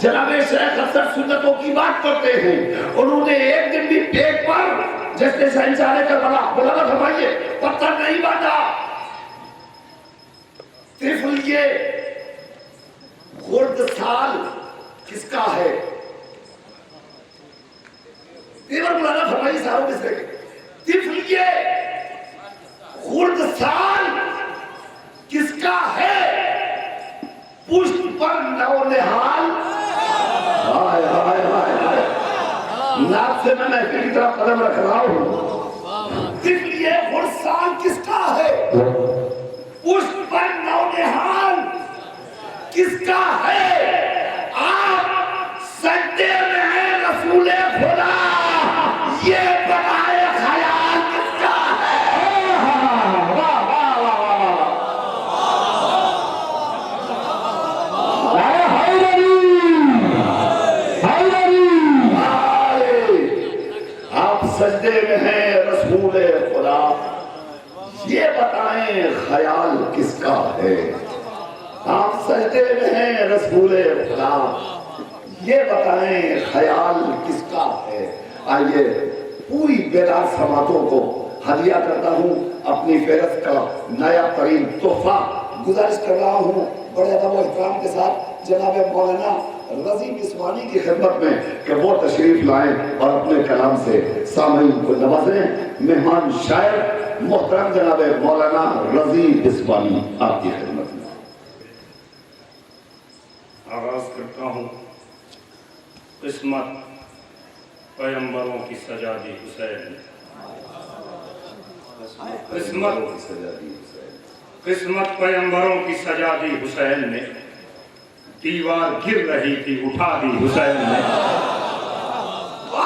جناب شیخ اکثر سنتوں کی بات کرتے ہیں، انہوں نے ایک دن بھی پیٹ پر جیسے شہنشاہ کربلا بلانا فرمائیے پتھر نہیں باندھا۔ طفل یہ خرد سال کس کا ہے؟ دیور بلانا فرمائیے ساروں میں سے طفل یہ خرد سال کس کا ہے؟ پشت پر نو نہال، ہائے ہائے ہائے ہائے، ناک سے میں محفل کی طرف قدم رکھ رہا ہوں۔ طفل یہ خرد سال کس کا ہے؟ پشت پر نو نہال کس کا ہے؟ آپ سجدے میں ہیں رسول خدا، یہ بنائے خیال کس کا ہے؟ آپ سجدے میں ہیں رسول خدا، یہ بتائیں خیال کس کا ہے؟ آپ سجدے میں ہیں رسول خدا، یہ بتائیں خیال کس کا ہے؟ آئیے پوری بیدار سماعتوں کو ہدیہ کرتا ہوں اپنی فہرست کا نیا ترین تحفہ گزارش کر رہا ہوں بڑے ادب و احترام کے ساتھ جناب مولانا رضی بسوانی کی خدمت میں کہ وہ تشریف لائیں اور اپنے کلام سے سامعین کو نوازیں۔ مہمان شاعر محترم جناب مولانا رضی بسوانی آپ کی خدمت میں۔ آغاز کرتا ہوں قسمت پیغمبروں کی سجادی حسین، قسمت پیغمبروں کی سجادی حسین نے، دیوار گر رہی تھی اٹھا دی حسین نے،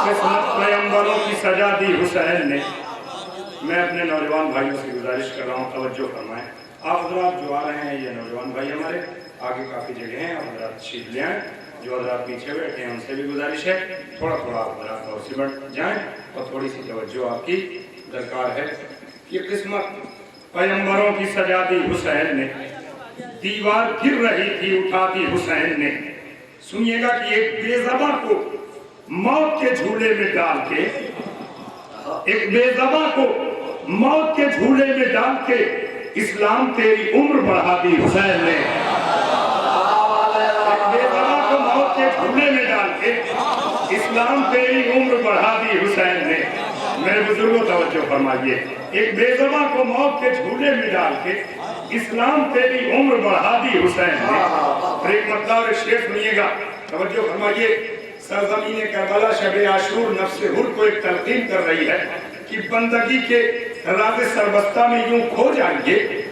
قسمت پیغمبروں کی سجادی حسین نے۔ میں اپنے نوجوان بھائیوں سے گزارش کر رہا ہوں توجہ فرمائیں۔ آپ حضرات جو آ رہے ہیں یہ نوجوان بھائی ہمارے آگے کافی جگہ ہیں، آپ حضرات تشریف لے آئیں۔ جو حضرات پیچھے بیٹھے ہیں ان سے بھی گزارش ہے تھوڑا تھوڑا آپ حضرات اور سے بڑھ جائیں اور تھوڑی سی توجہ آپ کی درکار ہے۔ یہ قسمت پیغمبروں کی سجادی حسین نے، دیوار گر رہی تھی اٹھا دی حسین نے۔ سنیے گا کہ ایک بے زباں کو موت کے جھولے میں ڈال کے، ایک بے زباں کو موت کے جھولے میں ڈال کے اسلام تیری عمر بڑھا دی حسین نے۔ بے زباں کو موت کے جھولے میں ڈال کے اسلام تیری عمر بڑھا دی حسین نے۔ میرے بزرگوں توجہ فرمائیے، ایک بے زباں کو موت کے جھولے میں ڈال کے اسلام تیری عمر بڑھا دی حسین نے۔ اور ایک مطلب اور شعر سنیے گا، توجہ فرمائیے۔ سرزمین کربلا شب عاشور نفس حر کو ایک تلقین کر رہی ہے کہ بندگی کے راز سربستہ میں یوں کھو جائیے،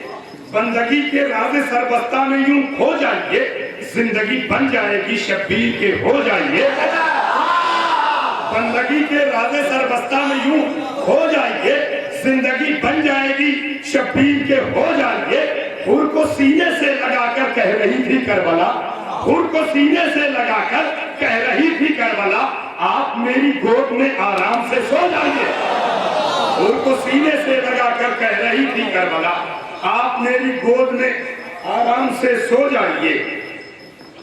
بندگی کے راز سربستہ میں یوں کھو جائیے، زندگی بن جائے گی شبیر کے ہو جائیے۔ بندگی کے راز سربستہ میں یوں کھو جائیے، زندگی بن جائے گی شبیر کے ہو جائیے۔ حر کو سینے سے لگا کر کہہ رہی تھی کربلا، حر کو سینے سے لگا کر کہہ رہی تھی کربلا، آپ میری گود میں آرام سے سو جائیے۔ حر کو سینے سے لگا کر کہہ رہی تھی کربلا، آپ میری گود میں آرام سے سو جائیے۔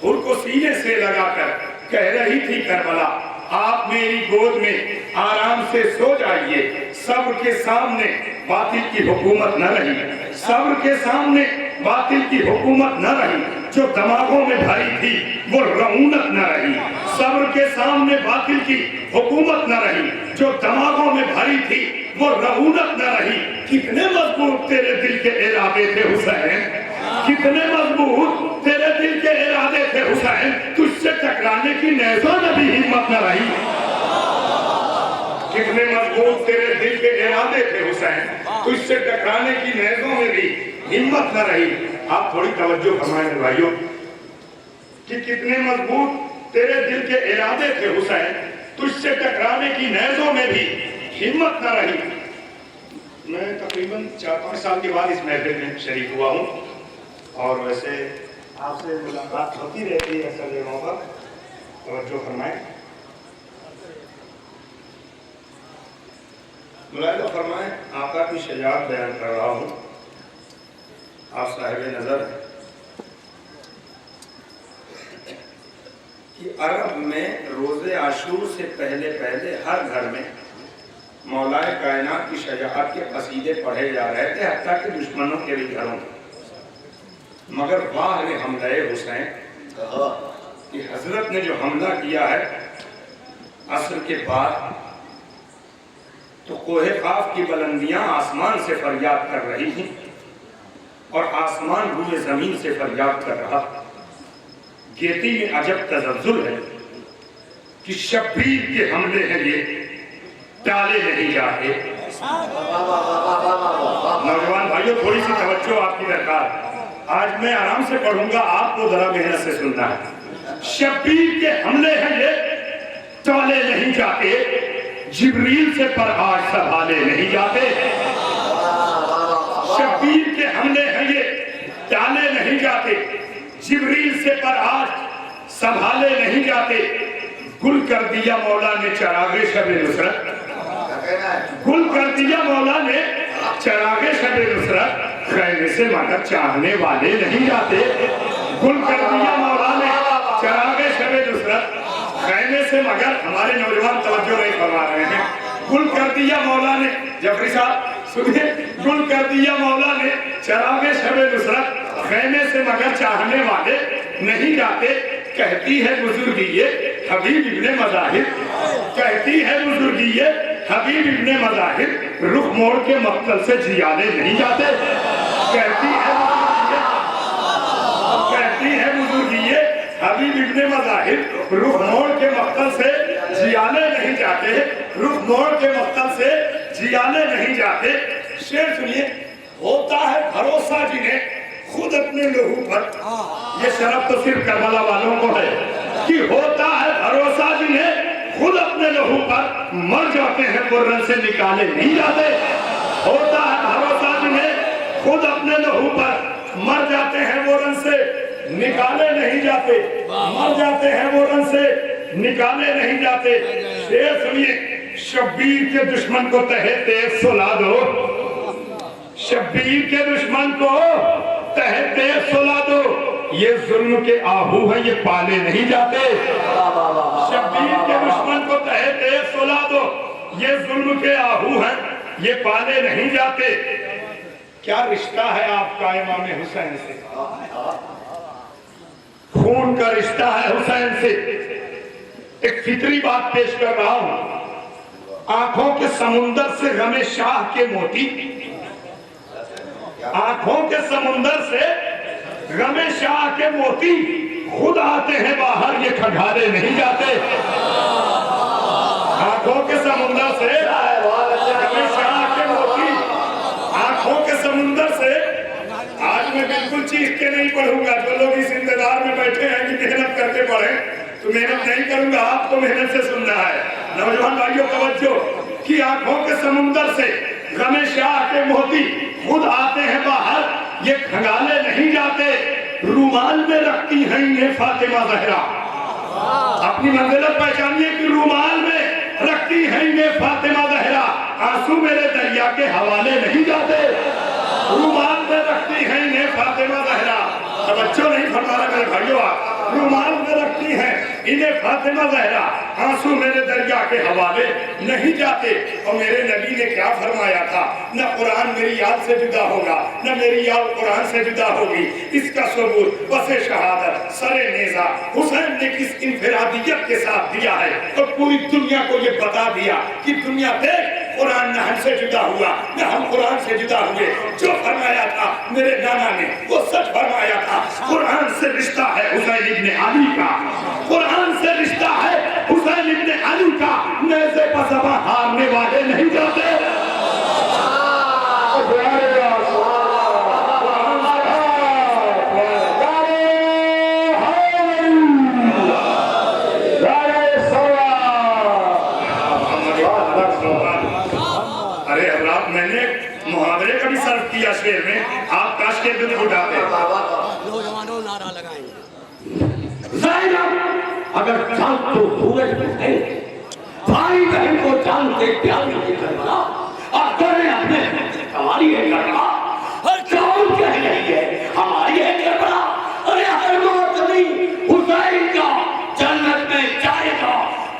حر کو سینے سے لگا کر کہہ رہی تھی کربلا، آپ میری گود میں آرام سے سو جائیے۔ صبر کے سامنے باطل کی حکومت نہ رہی، صبر کے سامنے باطل کی حکومت نہ رہی، جو دماغوں میں بھری تھی وہ رعونت نہ رہی۔ صبر کے سامنے باطل کی حکومت نہ رہی، جو دماغوں میں بھری تھی وہ رعونت نہ رہی۔ کتنے مضبوط تیرے دل کے ارادے تھے حسین، کتنے مضبوط تیرے دل کے ارادے تھے حسین، تجھ سے ٹکرانے کی نیزوں میں بھی ہمت نہ رہی۔ کتنے مضبوط تیرے دل کے ارادے تھے حسین، تجھ سے ٹکرانے کی نیزوں میں بھی ہمت نہ رہی۔ آپ تھوڑی توجہ فرمائیں بھائیوں کہ کتنے مضبوط تیرے دل کے ارادے تھے حسین، تجھ سے ٹکرانے کی نیزوں میں بھی ہمت نہ رہی۔ میں تقریباً 4-5 سال کے بعد اس محفل میں شریک ہوا ہوں اور ویسے آپ سے ملاقات ہوتی رہتی ہے ایسا جگہوں پر، توجہ فرمائیں۔ ملاحظہ فرمائیں، آقا کی شجاعت بیان کر رہا ہوں، آپ صاحب نظر کہ عرب میں روز عاشور سے پہلے ہر گھر میں مولائے کائنات کی شجاعت کے قصیدے پڑھے جا رہے تھے، حتیٰ کہ دشمنوں کے بھی گھروں میں۔ مگر واہ حملہ حسین کہ حضرت نے جو حملہ کیا ہے عصر کے بعد، تو کوہ قاف کی بلندیاں آسمان سے فریاد کر رہی تھیں اور آسمان روئے زمین سے فریاد کر رہا۔ گیتی میں عجب تزلزل ہے کہ شبیر کے حملے ہیں یہ ٹالے نہیں جاتے۔ نوجوان بھائیوں تھوڑی سی توجہ آپ کی درکار، آج میں آرام سے پڑھوں گا، آپ کو ذرا محنت سے سننا ہے۔ شبیر کے حملے ہیں یہ ٹالے نہیں جاتے، جبریل سے پر آج سنبھالے نہیں جاتے۔ شبیر کے حملے ہیں یہ ٹالے نہیں جاتے، جبریل سے پر آج سنبھالے نہیں جاتے۔ گل کر دیا مولا نے چراغ شب نصرت، گل کر دیا مولا نے چراغ شب نصرت، خیمے سے مگر چاہنے والے نہیں جاتے۔ گل کر دیا مولا نے چراغ شب نصرت، خیمے سے مگر، ہمارے نوجوان توجہ نہیں فرما رہے ہیں، گل کر دیا مولا نے، جعفری صاحب سنیے، گل کر دیا مولا نے چراغ شب نصرت، خیمے سے مگر چاہنے والے نہیں جاتے۔ کہتی ہے بزرگی یہ حبیب ابن مظاہر، کہتی ہے بزرگی یہ حبیب ابن مظاہر، رخ موڑ کے مقتل سے جیانے نہیں جاتے۔ کہتی ہے بزرگی یہ حبیب ابن مظاہر، رخ موڑ کے مقتل سے جیانے نہیں جاتے، رخ موڑ کے مقتل سے جیانے نہیں جاتے۔ شعر سنیے، ہوتا ہے بھروسہ جنہیں خود اپنے لہو پر، یہ شرف تو صرف کربلا والوں کو ہے کہ ہوتا ہے بھروسہ جنہیں خود اپنے لہو پر، مر جاتے ہیں قرن سے نکالے نہیں جاتے۔ ہوتا ہے بھروسہ جنہیں خود اپنے لہو پر، مر جاتے ہیں وہ رن سے نکالے نہیں جاتے، مر جاتے ہیں وہ رن سے نکالے نہیں جاتے۔ شعر سنیے، شبیر کے دشمن کو تہے تیز سلا دو، شبیر کے دشمن کو تہے تیز سلا دو، یہ ظلم کے آہو ہیں یہ پالے نہیں جاتے۔ شبیر کے دشمن کو تہے تیز سلا دو، یہ ظلم کے آہو ہیں یہ پالے نہیں جاتے۔ کیا رشتہ ہے آپ کا امام حسین سے؟ خون کا رشتہ ہے حسین سے۔ ایک فطری بات پیش کر رہا ہوں، آنکھوں کے سمندر سے غم شاہ کے موتی، آنکھوں کے سمندر سے غم شاہ کے موتی خود آتے ہیں باہر یہ کھنگالے نہیں جاتے۔ آنکھوں کے سمندر سے غم شاہ کے موتی، آنکھوں کے سمندر سے، آج میں بالکل چیخ کے نہیں پڑھوں گا، جو لوگ اس انتظار میں بیٹھے ہیں کہ محنت کر کے پڑھیں تو محنت نہیں کروں گا، آپ کو محنت سے سننا ہے۔ نوجوان بھائیوں توجہ کہ آنکھوں کے سمندر سے غم شاہ کے موتی خود آتے ہیں باہر یہ کھنگالے نہیں جاتے۔ رومال میں رکھتی ہیں انہیں فاطمہ زہرا، اپنی منزلت پہچانیے کہ رومال میں رکھتی ہیں انہیں فاطمہ زہرا، آنسو میرے دریا کے حوالے نہیں جاتے۔ رومال میں رکھتی ہیں انہیں فاطمہ زہرا، توجہ نہیں فرما رہے میرے بھائیوں، رومال میں رکھتی ہیں انہیں فاطمہ زہرا، آنسو میرے دریا کے حوالے نہیں جاتے۔ اور میرے نبی نے کیا فرمایا تھا، نہ قرآن میری یاد سے جدا ہوگا نہ میری یاد قرآن سے جدا ہوگی، اس کا ثبوت بس شہادت سر نیزہ حسین نے کس انفرادیت کے ساتھ دیا ہے، اور پوری دنیا کو یہ بتا دیا کہ دنیا دیکھ قرآن نہ ہم سے جدا ہوا نہ ہم قرآن سے جدا ہوئے۔ جو فرمایا تھا میرے نانا نے وہ سچ فرمایا تھا، قرآن سے رشتہ ہے حسین ابن علی کا، قرآن سے رشتہ ہے حسین ابن علی کا، نیزے پر زباں ہارنے والے نہیں جاتے۔ ارے حضرات میں نے محاورے کا بھی صرف کیا شعر میں، آپ کاش کے دل اٹھاتے نوجوانوں نعرہ لگائیں گے۔ زینب اگر چاند تو سورج میں ہے، بھائی بہن کو جان کے پیار نہیں کرنا، اور کریں اپنے ہماری ہے کرنا، اور کون کہہ رہی ہے ہماری ہے کرنا، ارے ہر موت نہیں حسین کا جنت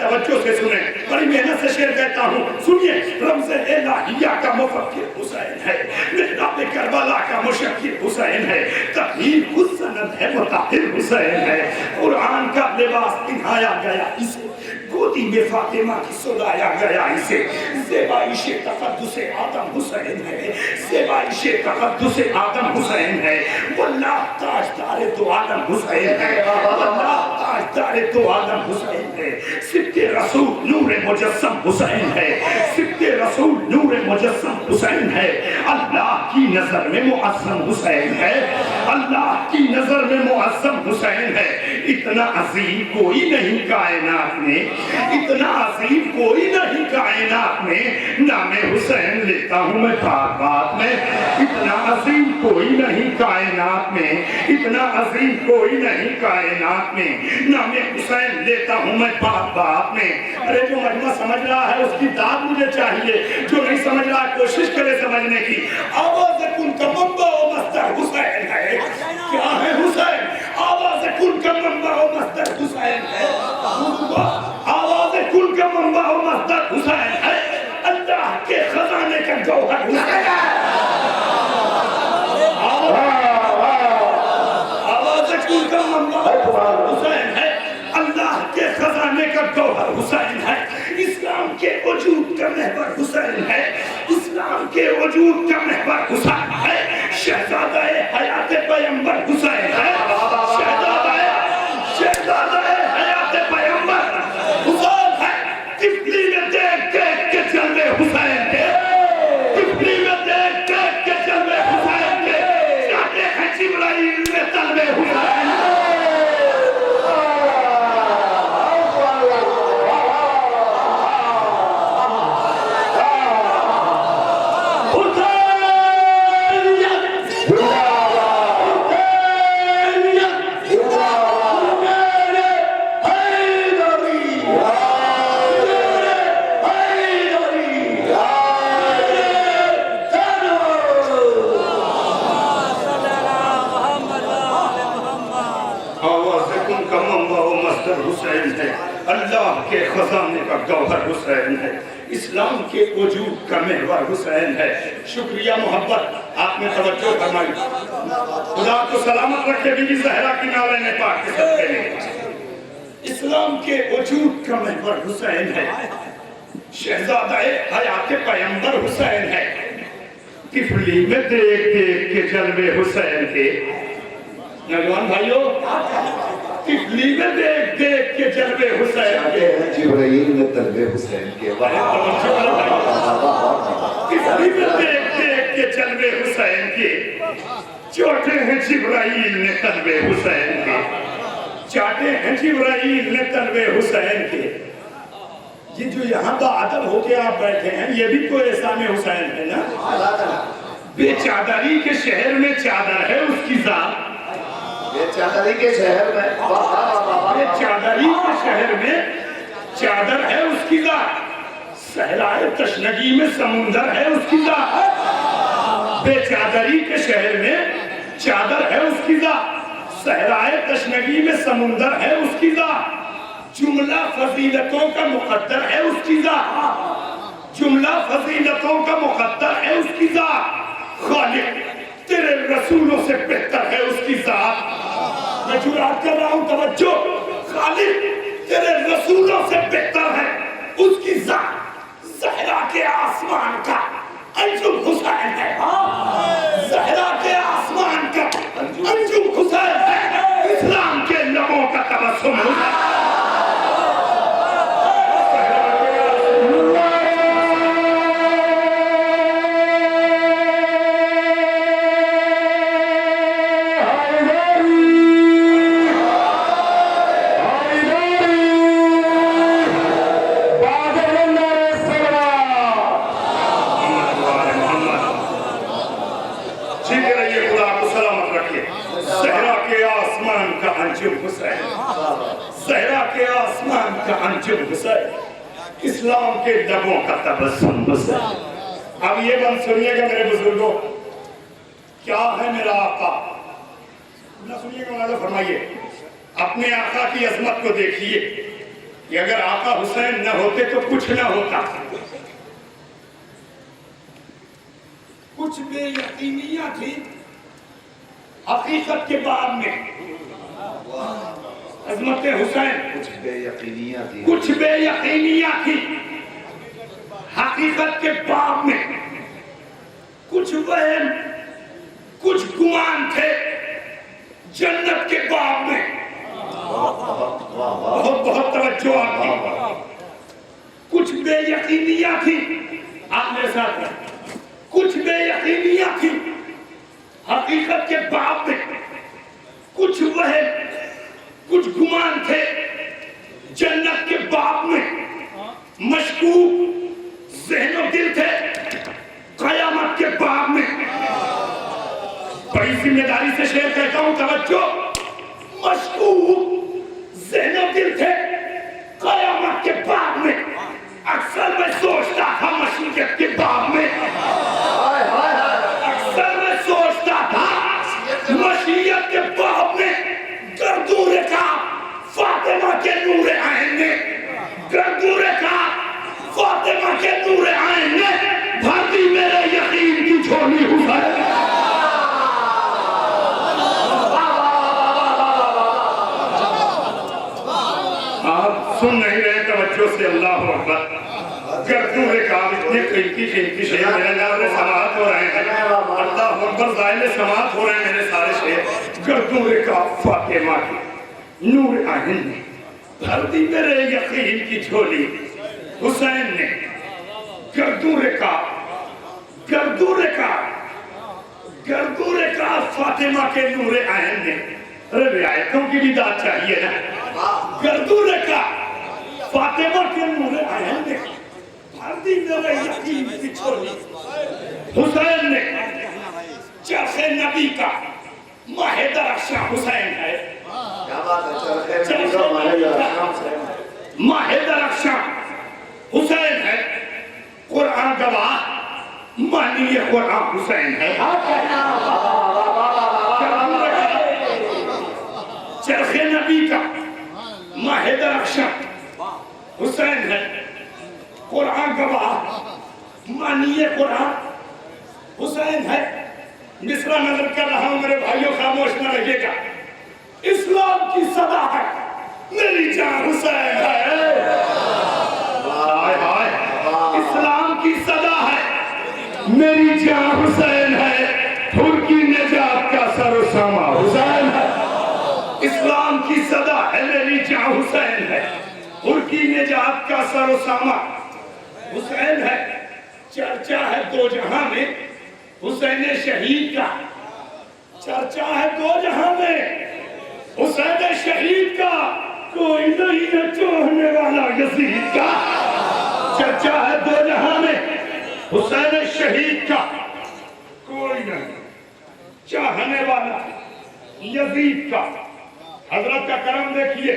توجہ سے سنیں, بڑی محنت سے شعر کہتا ہوں, سنیے. رمز الہیہ کا مفکر حسین ہے, محراب کربلا کا مشکر حسین ہے, تطہیر السند ہے مطہر حسین ہے, قرآن کا لباس پہنایا گیا اسے, گودی میں فاطمہ کی سلایا گیا اسے, زیبائش تقدس آدم حسین ہے, زیبائش تقدس آدم حسین ہے, واللہ تاجدار تو آدم حسین ہے, واللہ تاجدار تو آدم حسین ہے, سبت رسول نور مجسم حسین ہے, سبت رسول نور مجسم حسین ہے, اللہ کی نظر میں معظم حسین ہے, اللہ کی نظر میں معظم حسین ہے. اتنا عظیم کوئی نہیں کائنات میں, اتنا عظیم کوئی نہیں کائنات میں, نام حسین لیتا ہوں میں بات بات میں. اتنا عظیم کوئی نہیں کائنات میں, اتنا عظیم کوئی نہیں کائنات میں, نام حسین لیتا ہوں میں بات بات میں. ارے جو مجمع سمجھ رہا ہے اس کی داد مجھے چاہیے, جو نہیں سمجھ رہا ہے کوشش کرے سمجھنے کی. آواز کن کا منبع و مصدر حسین ہے. کیا ہے حسین؟ آواز کن کا منبع و مصدر حسین ہے. آواز کن کا منبع و مصدر حسین ہے, اللہ کے خزانے کا جوہر حسین ہے. آواز کن کا منبع حسین ہے, اللہ کے خزانے کا جوہر حسین ہے. اسلام کے وجود کا محور حسین ہے, اسلام کے وجود کا محور حسین ہے. شہزادہ حیات پیغمبر حسین ہے, شہزادہ حیات پیغمبر حسین ہے. طفلی میں دیکھ دیکھ کے جلوے حسین کے, طفلی میں دیکھ دیکھ کے جلوے حسین کے, چاہتے ہیں جبرائیل میں طلبے حسین. اللہ کے خزانے کا گوہر حسین ہے, اسلام کے وجود کا محور حسین ہے. شکریہ محبت, آپ نے توجہ فرمائی. خدا کو سلامت رکھے بی بی زہرا کی نالین پاک کے صدقے میں. اسلام کے وجود کا محور حسین ہے, شہزادہ حیات پیغمبر حسین ہے. طفلی میں دیکھ دیکھ کے جلوے حسین کے, نوجوان بھائیو, طفلی میں دیکھ دیکھ کے جلوے حسین کے, جبرائیل میں طلبے حسین کے, طفلی میں دیکھ دیکھ کے جلوے حسین کے, چوٹے ہیں جبرائیل نے طلبے حسین کے, چاٹے ہیں جبرائیل نے طلبے حسین کے. یہ جو یہاں بادل ہو کے آپ بیٹھے ہیں یہ بھی کوئی احسان حسین ہے نا. بے چادری کے شہر میں چادر ہے اس کی ذات, یہ چادری کے شہر میں, بے چادری کے شہر میں چادر ہے اس کی ذات, صحرائے تشنگی میں سمندر ہے اس کی ذات. بے چادری کے شہر میں چادر ہے اس کی ذات, صحرائے تشنگی میں سمندر ہے اس کی ذات. جملہ فضیلتوں کا مقدر ہے اس کی ذات, جملہ فضیلتوں کا مقدر ہے اس کی ذات. خالق تیرے رسولوں سے بہتر ہے اس کی ذات. میں جرات کر رہا ہوں, توجہ, خالق تیرے رسولوں سے بہتر ہے اس کی ذات. زہرا کے آسمان کا انجم حسین ہے, زہرا کے آسمان کا انجم حسین ہے, اسلام کے لبوں کا تبسم حسین. صحرا کے آسمان کا انجم حسین, اسلام کے لبوں کا تبسم حسین. اب یہ بند سنیے گا میرے بزرگوں, کیا ہے میرا آقا, نہ سنیے گا, فرمائیے. اپنے آقا کی عظمت کو دیکھیے, کہ اگر آقا حسین نہ ہوتے تو کچھ نہ ہوتا. کچھ بے یقینیاں تھی حقیقت کے باب میں. عظمت حسین کچھ بے یقینیاں تھی. کچھ بے یقینیاں تھی حقیقت کے باب میں. کچھ وہم کچھ گمان تھے جنت کے باب میں. بہت بہت توجہ آپ کی. کچھ بے یقینیاں تھی. آپ میرے ساتھ ہیں. کچھ بے یقینیاں تھی حقیقت کے باب میں. کچھ وہم کچھ گمان تھے جنت کے باب میں. مشکوک ذہن و دل تھے قیامت کے باب میں. بڑی ذمہ داری سے شعر کہتا ہوں, توجہ. مشکوک ذہن و دل تھے قیامت کے باب میں. اکثر میں سوچتا تھا مشیت کے باب میں. اکثر میں سوچتا تھا مشیت کے باب میں. گردوں رکھا فاطمہ کے نور عین نے. گردوں رکھا فاطمہ کے نور عین نے بھر دی میرے یقین کی جھولی حسین. آپ سن نہیں رہے توجہ سے. اللہ اکبر. گردوں رکھا اتنے قیمتی شعر میرے نام سماعت ہو رہے ہیں. اللہ اکبر. ظاہر سماعت ہو رہے ہیں میرے سارے شعر. گردوں رکھا فاطمہ کی نور عین نے بھر دی میرے یقین کی جھولی حسین نے. گردوں رکھا گردوں رکھا گردوں رکھا فاطمہ کے نور عین نے. ارے رعایتوں کی بھی داد چاہیے نا. گردوں رکھا فاطمہ کے نور عین نے بھر دی میرے یقین کی جھولی حسین نے. چرخ نبی کا ماہ درخشاں حسین ہے. ماہ درخشاں حسین ہے. قرآن گواہ معنی قرآن حسین ہے. چرخ نبی کا ماہ درخشاں حسین ہے. قرآن گواہ معنی قرآن حسین ہے. مصرع نظر کر رہا ہوں میرے بھائیوں, خاموش نہ رہیے گا. اسلام کی صدا ہے میری جان حسین ہے. اسلام کی صدا ہے میری جان حسین ہے. حر کی نجات کا سر و ساما حسین ہے. اسلام کی صدا ہے میری جان حسین ہے. حر کی نجات کا سر و ساما حسین ہے. چرچا ہے دو جہاں میں حسین شہید کا. چرچا ہے دو جہاں میں حسین شہید کا. کوئی نہیں ہے چوہنے والا یزید کا. چرچا ہے دو جہاں میں حسین شہید کا. کوئی نہیں چاہنے والا یزید کا. حضرت کا کرم دیکھیے.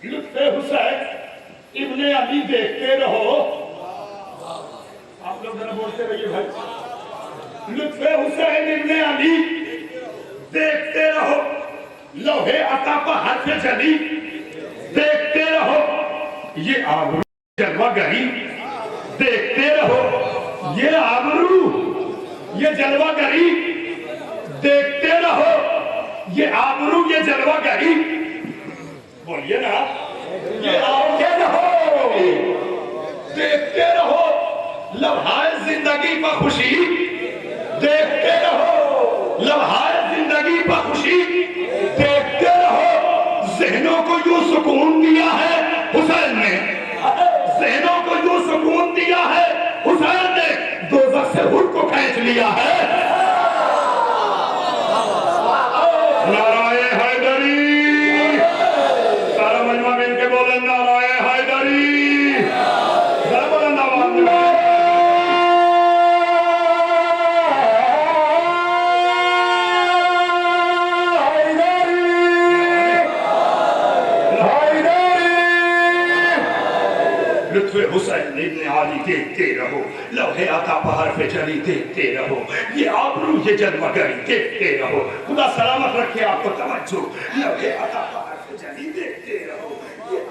لطف حسین ابن علی دیکھتے رہو. آپ لوگ ذرا بولتے رہیے بھائی. لطف حسین ابن علی دیکھتے رہو. لوہے عطا پہ ہاتھ جلی دیکھتے رہو. یہ آبرو جلوہ گری دیکھتے رہو. یہ آبرو یہ جلوہ گری دیکھتے رہو. یہ آبرو یہ جلوہ گری بولیے نا. یہ آبرو رہو دیکھتے رہو. لمحہ زندگی پہ خوشی دیکھتے رہو. لمحہ زندگی پہ خوشی دیکھتے رہو. ذہنوں کو یوں سکون دیا ہے حسین نے. ذہنوں کو یوں سکون دیا ہے حسین نے. دوزخ سے حر کو کھینچ لیا ہے. نعرہ حیدری. سارا مجمع مل کے بولیں نعرہ حیدری. ذرا بلند آواز میں حسین ابن علی دیکھتے رہو. لوہے عطا پہاڑ پہ جلی دیکھتے رہو. یہ آبرو یہ جلوہ گری دیکھتے رہو. خدا سلامت رکھے آپ کو. توجہ. لوہے عطا پہاڑ پہ جلی دیکھتے رہو. یہ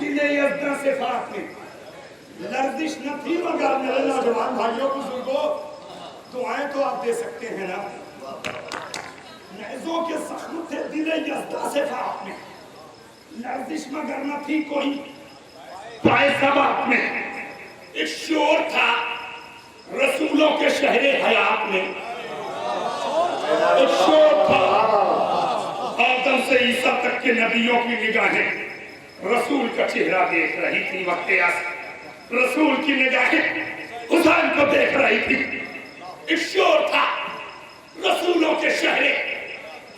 دل یزداں صفات میں لرزش نہ تھی مگر میرے نوجوان بھائیوں بزرگوں دعائیں تو آپ دے سکتے ہیں نا. نیزوں کے زخم تھے دل یزداں صفات میں لرزش مگر نہ تھی کوئی پائے سبات میں. ایک شور تھا رسولوں کے شہر حیات میں. ایک شور تھا آدم سے عیسیٰ تک کے نبیوں کی نگاہیں رسول کا چہرہ دیکھ رہی تھی. وقت عصر رسول کی نگاہیں حسین کو دیکھ رہی تھی. ایک شور تھا رسولوں کے شہر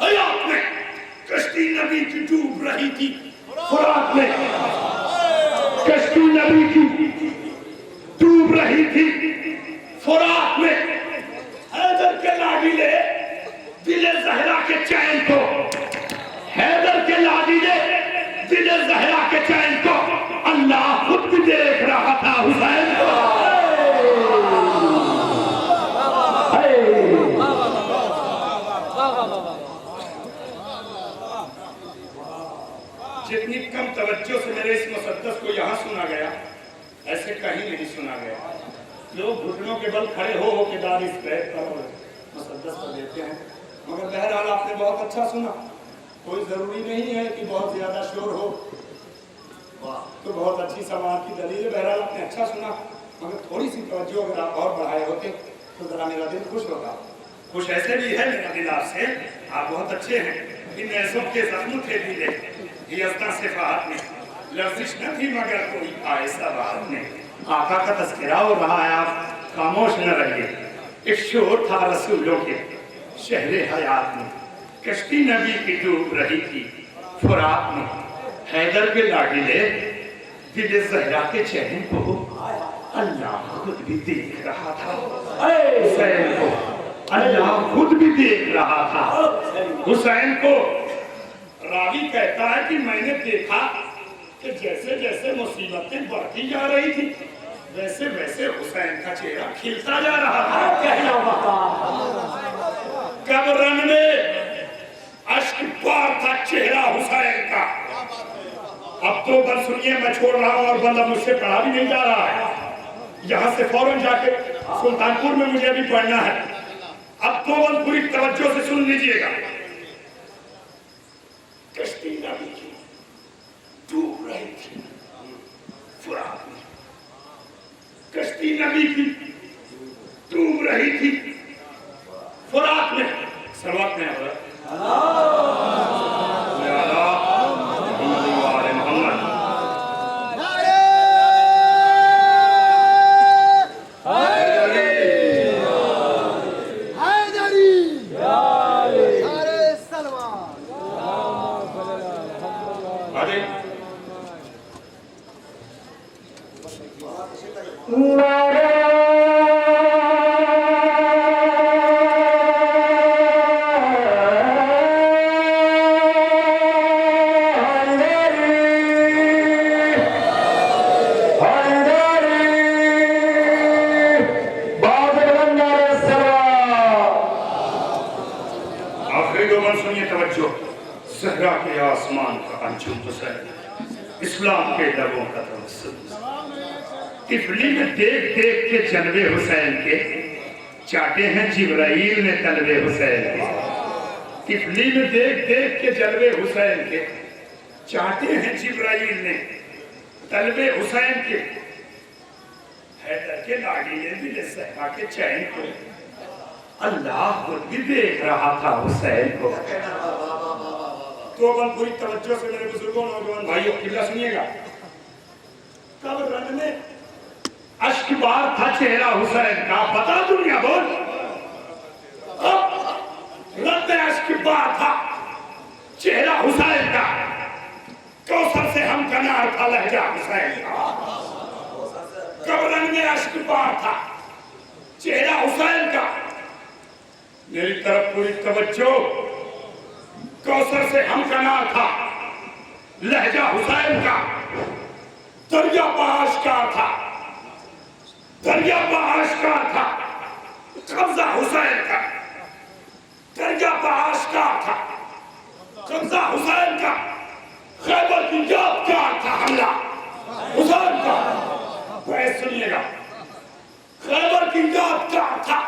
حیات میں. کشتی نبی کی ڈوب رہی تھی فرات میں. کشتی نبی کی ڈوب رہی تھی فرات میں. حیدر کے لاڈلے دل زہرا کے چین کو حیدر کے لاڈلے دل زہرا کے چین کو اللہ خود بھی دیکھ رہا تھا حسین کو. جتنی کم توجہ سے میرے اس مقدس کو یہاں سنا گیا ایسے کہیں نہیں سنا گیا. لوگ گھٹنوں کے بل کھڑے ہو کے داد اس بیت پر مقدس پر دیتے ہیں. مگر بہرحال آپ نے بہت اچھا سنا. کوئی ضروری نہیں ہے کہ بہت زیادہ شور ہو تو بہت اچھی سماعت کی دلیل ہے. بہرحال آپ نے اچھا سنا مگر تھوڑی سی توجہ اگر آپ اور بڑھائے ہوتے تو ذرا میرا دل خوش ہوتا. خوش ایسے بھی ہے میرا دل آپ سے. آپ بہت اچھے ہیں. ان نیزوں کے زخم تھے دلے یزداں صفات میں لرزش نہ تھی مگر کوئی آئسہ بات میں. آقا کا تذکرہ ہو رہا ہے آپ خاموش نہ رہیے. ایک شور تھا رسولوں کے شہر حیات میں. کشتی نبی کی ڈوب رہی تھی فرات میں. حیدر کے لاڈلے دل زہرا کے چہن کو اللہ خود بھی دیکھ رہا تھا. حسین کو اللہ خود بھی دیکھ رہا تھا. حسین کو راوی کہتا ہے کہ میں نے دیکھا کہ جیسے جیسے مصیبتیں بڑھتی جا رہی تھی ویسے ویسے حسین کا چہرہ کھلتا جا رہا تھا. قبرن میں اشک بار تھا چہرہ حسین کا. اب تو بل سنیے میں چھوڑ رہا ہوں اور بندہ مجھ سے پڑھا بھی نہیں جا رہا ہے. یہاں سے فوراً جا کے سلطانپور میں مجھے بھی پڑھنا ہے. اب تو بل پوری توجہ سے سن لیجئے گا. کشتی نبی کی ڈوب رہی تھی فرات میں. کشتی نبی کی ڈوب رہی تھی فرات میں. سلوات میں زہرا کے آسمان کا انجم حسین اسلام کے لبوں کا توسط. طفلی میں دیکھ دیکھ کے جلوے حسین کے چاٹے ہیں جبرائیل نے تلوے حسین کے. طفلی میں دیکھ دیکھ کے جلوے حسین کے چاٹے ہیں جبرائیل نے تلوے حسین کے. حیدر کے لاڈلے دل زہرا کے چین کو اللہ خود بھی دیکھ رہا تھا حسین کو. تو بل پوری توجہ سے میرے بزرگوں نوجوان بھائیوں قبلہ سنیے گا. قبرن میں اشک بار تھا چہرہ حسین کا. بتا دنیا بول رد میں اشک بار تھا چہرہ حسین کا. کوثر سے ہم کنار تھا لہجہ حسین کا. قبرن میں اشک بار تھا چہرہ حسین کا. میری طرف پوری توجہ. کوثر سے ہم کنار تھا لہجہ حسین کا. دریا آشکار تھا دریا آشکار تھا قبضہ حسین کا. دریا آشکار تھا قبضہ حسین کا. خیبر کی یادگار تھا حملہ حسین کا سنیے گا خیبر کی یاد کا تھا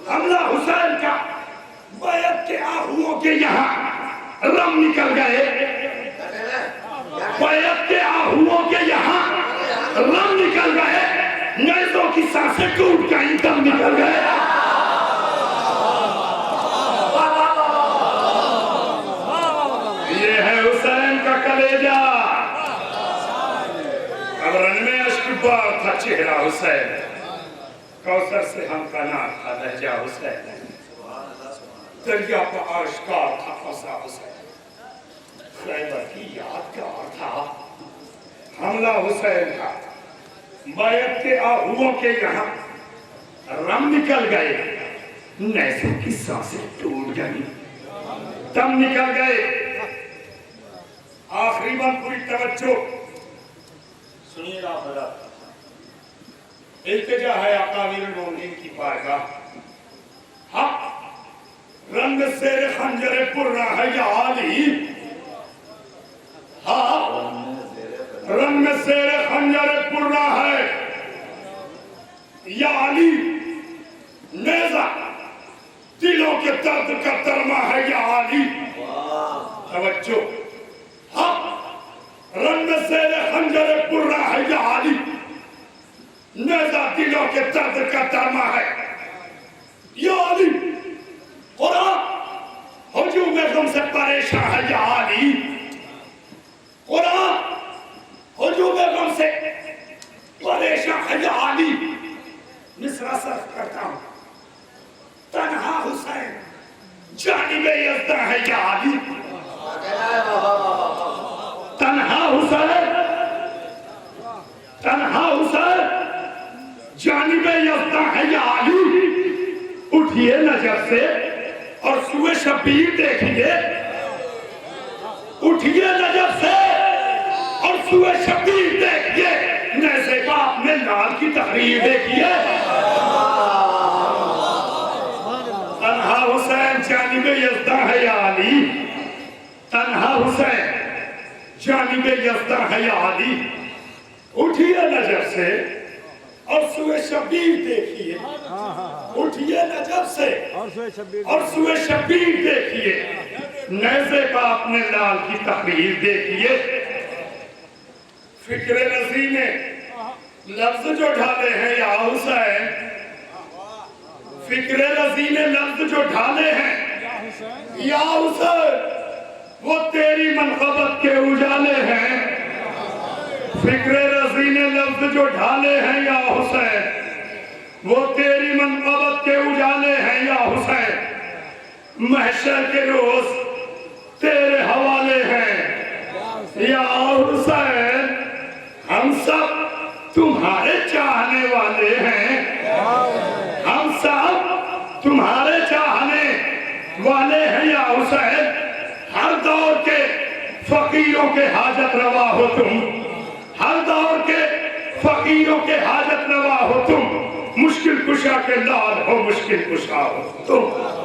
حملہ حسین کا بیعت کے آہوؤں کے یہاں رم نکل گئے بیعت کے آہوؤں کے یہاں رم نکل گئے نیزوں کی سانسیں ٹوٹ گئیں دم نکل گئے یہ ہے حسین کا کلیجہ اب رن میں اشک بار تھا چہرہ حسین کوثر سے ہم کا نام تھا لہجہ حسین دریا کا آشکار تھا فسا حسین خیبر کی یادگار تھا حملہ حسین کا بیعت کے آہوؤں کے یہاں رم نکل گئے نیزوں کی سانسیں ٹوٹ گئی دم نکل گئے آخری بات پوری توجہ سنیے گا حضرات التجا ہے آقا امیر المومنین کی بارگاہ حق رنگ سیر خنجر پرہ ہے یا عالی رنگ سیر خنجر پرہ ہے یا علی نیزہ دلوں کے درد کا ترما ہے یا علی توجہ حق رنگ سیر خنجر پرہ ہے یا علی نیزہ دلوں کے درد کا ترما ہے یا علی قرآن ہجوم غم سے پریشان ہے یا علی قرآن ہجوم غم سے پریشان ہے یا علی مصرع صرف کرتا ہوں تنہا حسین جانب یزدہ ہے یا علی تنہا حسین جانب یزدہ ہے یا علی اٹھئے نجف سے اور سوئے شبیر دیکھئے اٹھئے نجف سے اور سوئے شبیر دیکھئے نیزے کا اپنے لال کی تحریر دیکھئے تنہا حسین جانب یزدہ ہے یا علی تنہا حسین جانب یزدہ ہے یا علی اٹھئے نجف سے اور سوئے شبیر دیکھئے اٹھئے نجف سے اور سوئے شبیر دیکھئے نیزے کا اپنے لال کی تحریر دیکھئے فکر رضی نے لفظ جو ڈھالے ہیں یا حسین فکر رضی نے لفظ جو ڈھالے ہیں یا حسین وہ تیری منقبت کے اجالے ہیں فکر رضی نے لفظ جو ڈھالے ہیں یا حسین وہ تیری منقبت کے اجالے ہیں یا حسین محشر کے روز تیرے حوالے ہیں یا حسین ہم سب تمہارے چاہنے والے ہیں ہم سب تمہارے چاہنے والے ہیں یا حسین ہر دور کے فقیروں کے حاجت روا ہو تم ہر دور کے فقیروں کے حاجت روا ہو تم مشکل کشا کے لال ہو مشکل کشا ہو تم